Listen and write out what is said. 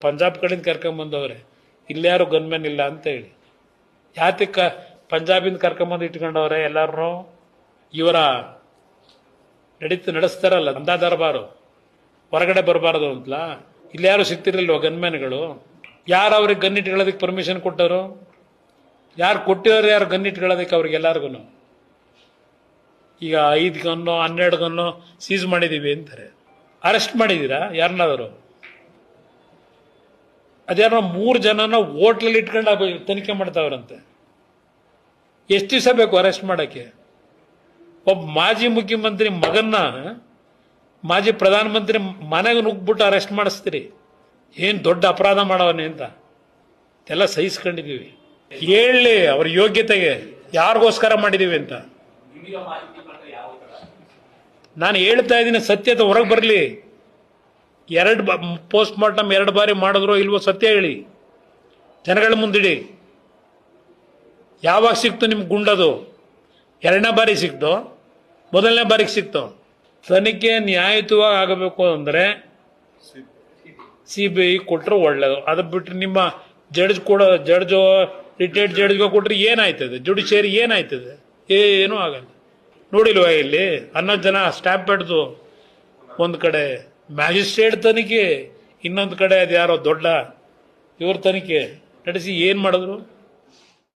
ಪಂಜಾಬ್ ಕಡೆಯಿಂದ ಕರ್ಕೊಂಬಂದವ್ರೆ, ಇಲ್ಲಾರು ಗನ್ಮೆನ್ ಇಲ್ಲ ಅಂತ ಹೇಳಿ. ಯಾತಕ್ಕ ಪಂಜಾಬಿಂದ ಕರ್ಕೊಂಬಂದು ಇಟ್ಕೊಂಡವ್ರೆ ಎಲ್ಲಾರು? ಇವರ ನಡೆಸ್ತಾರಲ್ಲ ದಂಧಾ ದರ್ಬಾರು, ಹೊರಗಡೆ ಬರಬಾರದು ಅಂತಲಾ? ಇಲ್ಲಾರು ಸಿಗ್ತಿರ್ಲಿಲ್ವ ಗನ್ಮ್ಯಾನ್ಗಳು? ಯಾರು ಅವ್ರಿಗೆ ಗನ್ ಇಟ್ಕೊಳ್ಳೋದಕ್ಕೆ ಪರ್ಮಿಷನ್ ಕೊಟ್ಟರು? ಯಾರು ಕೊಟ್ಟಿರೋರು? ಯಾರು ಗನ್ ಇಟ್ಕೊಳ್ಳೋದಕ್ಕೆ ಅವ್ರಿಗೆಲ್ಲರಿಗೂ? ಈಗ 5 ಗನ್ನು 12 ಗನ್ನು ಸೀಸ್ ಮಾಡಿದೀವಿ ಅಂತಾರೆ. ಅರೆಸ್ಟ್ ಮಾಡಿದೀರಾ ಯಾರನ್ನಾದ್ರು? ಅದ್ಯಾರೋ 3 ಜನನ ಹೋಟ್ಲಲ್ಲಿ ಇಟ್ಕೊಂಡು ತನಿಖೆ ಮಾಡ್ತಾವ್ರಂತೆ. ಎಷ್ಟು ದಿವಸ ಬೇಕು ಅರೆಸ್ಟ್ ಮಾಡಕ್ಕೆ? ಒಬ್ಬ ಮಾಜಿ ಮುಖ್ಯಮಂತ್ರಿ ಮಗನ್ನ ಮಾಜಿ ಪ್ರಧಾನಮಂತ್ರಿ ಮನೆಗೆ ನುಗ್ಬಿಟ್ಟು ಅರೆಸ್ಟ್ ಮಾಡಿಸ್ತೀರಿ? ಏನ್ ದೊಡ್ಡ ಅಪರಾಧ ಮಾಡವನೆ ಅಂತ ಎಲ್ಲ ಸಹಿಸ್ಕೊಂಡಿದೀವಿ. ಹೇಳಿ ಅವ್ರ ಯೋಗ್ಯತೆಗೆ ಯಾರಿಗೋಸ್ಕರ ಮಾಡಿದೀವಿ ಅಂತ. ನಾನು ಹೇಳ್ತಾ ಇದ್ದೀನಿ, ಸತ್ಯತೆ ಹೊರಗೆ ಬರಲಿ. 2 ಪೋಸ್ಟ್ ಮಾರ್ಟಮ್ 2 ಬಾರಿ ಮಾಡಿದ್ರು ಇಲ್ವೋ ಸತ್ಯ ಹೇಳಿ, ಜನಗಳ ಮುಂದಿಡಿ. ಯಾವಾಗ ಸಿಕ್ತು ನಿಮ್ಗೆ ಗುಂಡದು? 2ನೇ ಬಾರಿ ಸಿಕ್ತು? ಮೊದಲನೇ ಬಾರಿಗೆ ಸಿಕ್ತು? ತನಿಖೆ ನ್ಯಾಯಯುತವಾಗಿ ಆಗಬೇಕು ಅಂದ್ರೆ CBI ಕೊಟ್ಟರು ಒಳ್ಳೇದು. ಅದು ಬಿಟ್ಟರೆ ನಿಮ್ಮ ಜಡ್ಜು ರಿಟೈರ್ಡ್ ಜಡ್ಜ್ಗೆ ಕೊಟ್ರೆ ಏನಾಯ್ತದೆ? ಜುಡಿಷಿಯರಿ ಏನಾಯ್ತದೆ? ಏನೂ ಆಗಲ್ಲ. ನೋಡಿಲ್ವಾ ಇಲ್ಲಿ 11 ಜನ ಸ್ಟ್ಯಾಂಪ್ ಹಿಡ್ದು, ಒಂದು ಕಡೆ ಮ್ಯಾಜಿಸ್ಟ್ರೇಟ್ ತನಿಖೆ, ಇನ್ನೊಂದು ಕಡೆ ಅದು ಯಾರೋ ದೊಡ್ಡ ಇವ್ರ ತನಿಖೆ ನಡೆಸಿ ಏನ್ ಮಾಡಿದ್ರು?